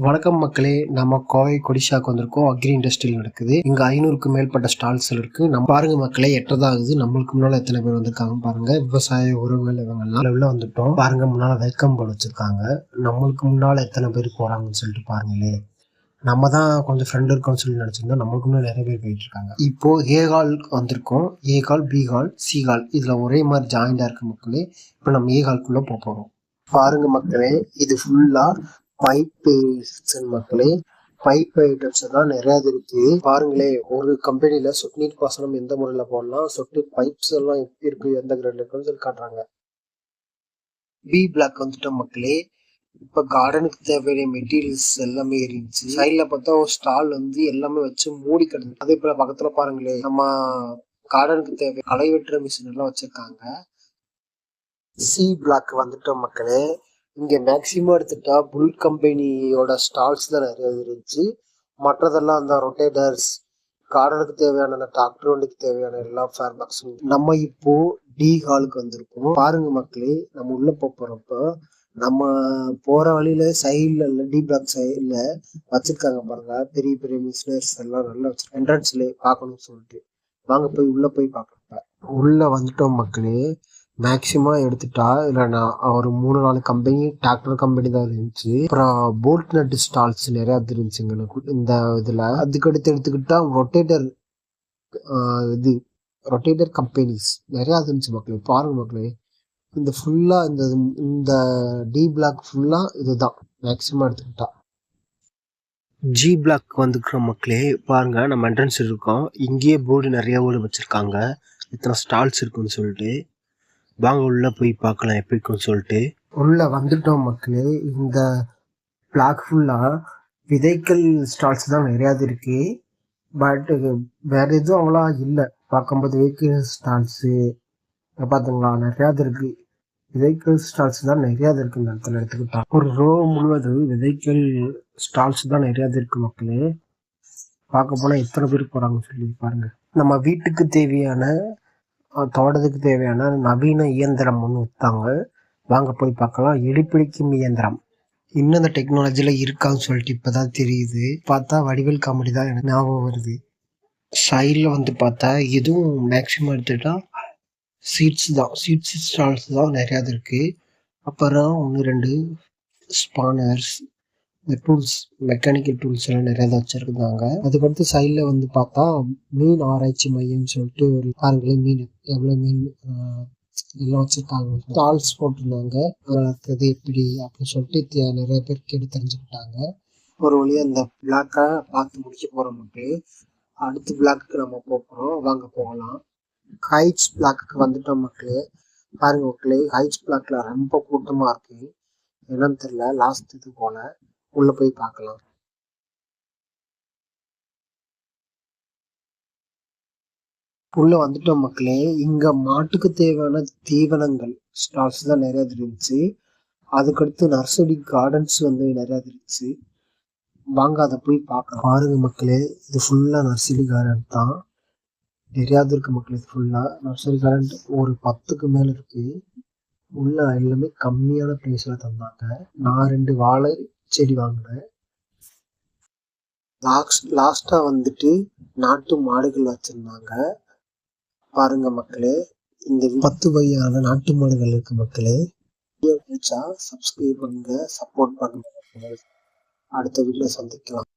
வணக்கம் மக்களே, நம்ம கோவை கொடிஷாக்கு வந்திருக்கோம். அக்ரி இண்டஸ்ட்ரியல் நடக்குது. இங்க 500க்கும் மேற்பட்ட ஸ்டால்ஸ் இருக்கு. நம்ம பாருங்க மக்களே, எட்டதாகுது. நம்மளுக்கு முன்னால எத்தனை பேர் வந்திருக்காங்க பாருங்க. விவசாய உறவுகள் இவங்கெல்லாம் உள்ள வந்துட்டோம் பாருங்க. முன்னால வெல்கம் போர்டு வச்சிருக்காங்க. நம்மளுக்கு முன்னால எத்தனை பேர் போறாங்கன்னு சொல்லிட்டு பாருங்களே. நம்ம தான் கொஞ்சம் ஃப்ரெண்ட் இருக்கோம்னு சொல்லி நினைச்சிருந்தோம். நம்மளுக்கு முன்னாடி நிறைய பேர் போயிட்டு இருக்காங்க. இப்போ ஏ ஹாலுக்கு வந்திருக்கோம். A hall, B hall, C hall இதுல ஒரே மாதிரி ஜாயிண்டா இருக்கு மக்களே. இப்போ நம்ம ஏ ஹால்குள்ள போறோம். பாருங்க மக்களே, இது ஃபுல்லா பைப் மக்களே. பைப் ஐட்டம்ஸ் தான் நிறைய இருக்கு. பாருங்களே, ஒரு கம்பெனில சொட்டு நீர் பாசனம் எந்த முறையில போடலாம், சொட்டு பைப்ஸ் எல்லாம் எப்படி இருக்கு, எந்த கிரேட்ல இருக்குன்னு சொல்லி காட்டுறாங்க. பி பிளாக் வந்துட்டோம் மக்களே. இப்ப கார்டனுக்கு தேவையான மெட்டீரியல்ஸ் எல்லாமே இருந்துச்சு. சைட்ல பார்த்தா ஒரு ஸ்டால் வந்து எல்லாமே வச்சு மூடி கிடந்து. அதே போல பக்கத்துல பாருங்களே, நம்ம கார்டனுக்கு தேவை களை வெட்டுற மிஷின் எல்லாம் வச்சிருக்காங்க. சி பிளாக் வந்துட்டோம் மக்களே. இங்க மேக்சிமம் எடுத்துட்டா புல் கம்பெனியோட ஸ்டால்ஸ் தான் நிறைய இருந்துச்சு. மற்றதெல்லாம் அந்த ரொட்டேட்டர்ஸ், கார்டனுக்கு தேவையான டிராக்டர் வண்டிக்கு தேவையான எல்லா ஃபேர் பாக்ஸும். நம்ம இப்போ டி ஹாலுக்கு வந்திருக்கோம். பாருங்க மக்களே, நம்ம உள்ள போறப்ப நம்ம போற வழியில சைட்ல டி பிளாக் சைட்ல வச்சிருக்காங்க பாருங்க. பெரிய பெரிய மிஷினரிஸ் எல்லாம் நல்லா வச்சிருக்காங்க. என்ட்ரன்ஸ்ல பாக்கணும்னு சொல்லிட்டு வாங்க போய் உள்ள போய் பாக்கலாம். உள்ள வந்துட்டோம் மக்களே. மேக்சிமம் எடுத்துட்டா இல்லை நான் ஒரு 3-4 கம்பெனி டிராக்டர் கம்பெனி தான் இருந்துச்சு. அப்புறம் போல்ட் நட் ஸ்டால்ஸ் நிறைய இருந்துச்சுங்க இந்த இதுல. அதுக்கடுத்து எடுத்துக்கிட்டா ரொட்டேட்டர் கம்பெனிஸ் நிறைய இருந்துச்சு மக்களே. பாருங்க மக்களே, இந்த ஃபுல்லா இந்த டி பிளாக் ஃபுல்லா இதுதான் மேக்சிமம் எடுத்துக்கிட்டா. ஜி பிளாக் வந்துக்கிற மக்களே பாருங்க, நம்ம என்ட்ரன்ஸ் இருக்கோம். இங்கேயே போர்டு நிறைய போர்டு வச்சிருக்காங்க, இத்தனை ஸ்டால்ஸ் இருக்குன்னு சொல்லிட்டு. வாங்க உள்ள போய் பார்க்கலாம் எப்படி இருக்குன்னு சொல்லிட்டு. உள்ள வந்துட்டோம் மக்களே. இந்த பிளாக் ஃபுல்லா விதைகள் ஸ்டால்ஸ் தான் நிறையா இருக்கு. பட் வேற எதுவும் அவ்வளோ இல்லை. பார்க்கும்போது வெஹிக்கிள் ஸ்டால்ஸு பார்த்துங்களா நிறையா இருக்கு. விதைகள் ஸ்டால்ஸ் தான் நிறையா இருக்கு இந்த இடத்துல எடுத்துக்கிட்டா. ஒரு ரோ முழுவதும் விதைகள் ஸ்டால்ஸ் தான் நிறையா இருக்கு மக்களே. பார்க்க போனால் எத்தனை பேர் போகிறாங்கன்னு சொல்லி பாருங்க. நம்ம வீட்டுக்கு தேவையான தோட்டத்துக்கு தேவையான நவீன இயந்திரம் ஒன்று விற்றாங்க. வாங்க போய் பார்க்கலாம். எலிப்பிடிக்கும் இயந்திரம் இன்னும் இந்த டெக்னாலஜியில் இருக்கான்னு சொல்லிட்டு இப்போதான் தெரியுது. பார்த்தா வடிவேல் காமெடி தான் எனக்கு ஞாபகம் வருது. சைடில் வந்து பார்த்தா இதுவும் மேக்சிமம் எடுத்துட்டா சீட்ஸ் ஸ்டால்ஸ் தான் நிறையா இருக்கு. அப்புறம் 1-2 ஸ்பானர்ஸ், இந்த டூல்ஸ், மெக்கானிக்கல் டூல்ஸ் எல்லாம் நிறைய வச்சிருந்தாங்க. அதுக்கடுத்து சைட்ல வந்து பார்த்தா மீன் ஆராய்ச்சி மையம் சொல்லிட்டு ஒரு பாருங்களே, மீன் எவ்வளவு மீன் எல்லாம் வச்சிருக்காங்க. ஸ்டால்ஸ் போட்டிருந்தாங்க. வளர்க்குறது எப்படி அப்படின்னு சொல்லிட்டு நிறைய பேர் கேட்டு தெரிஞ்சுக்கிட்டாங்க. ஒரு வழியா அந்த பிளாக்கை பார்த்து முடிக்க போறோம் மக்களே. அடுத்த பிளாக்கு நம்ம போறோம். வாங்க போகலாம். ஹைட்ஸ் பிளாக்கு வந்துட்டோம் மக்களே. பாருங்க மக்களே, ஹைட்ஸ் பிளாக்ல ரொம்ப கூட்டமா இருக்கு. என்னன்னு தெரியல, லாஸ்ட் இது போல. உள்ள போய் பார்க்கலாம். உள்ள வந்துட்டோம் மக்களே. இங்க மாட்டுக்கு தேவையான தீவனங்கள் ஸ்டால்ஸ் தான் நிறைய இருந்துச்சு. அதுக்கடுத்து நர்சரி கார்டன்ஸ் வந்து நிறைய இருந்துச்சு. வாங்க அதை போய் பார்க்கலாம். பாருங்க மக்களே, இது ஃபுல்லா நர்சரி கார்டன் தான். நிறையா இருக்கு மக்களே. இது ஃபுல்லா நர்சரி கார்டன். ஒரு 10க்கு மேல இருக்கு. உள்ள எல்லாமே கம்மியான பிரைஸ்ல தந்தாங்க. நான் 2 வாழை செடி வாங்கினேன். லாஸ்டா வந்துட்டு நாட்டு மாடுகள் வச்சிருந்தாங்க. பாருங்க மக்களே, இந்த 10 வகையான நாட்டு மாடுகள் இருக்கு மக்களே. வீடியோ பிடிச்சா சப்ஸ்கிரைப் பண்ணுங்க, சப்போர்ட் பண்ணுங்க. அடுத்த வீடியோ சந்திக்கலாம்.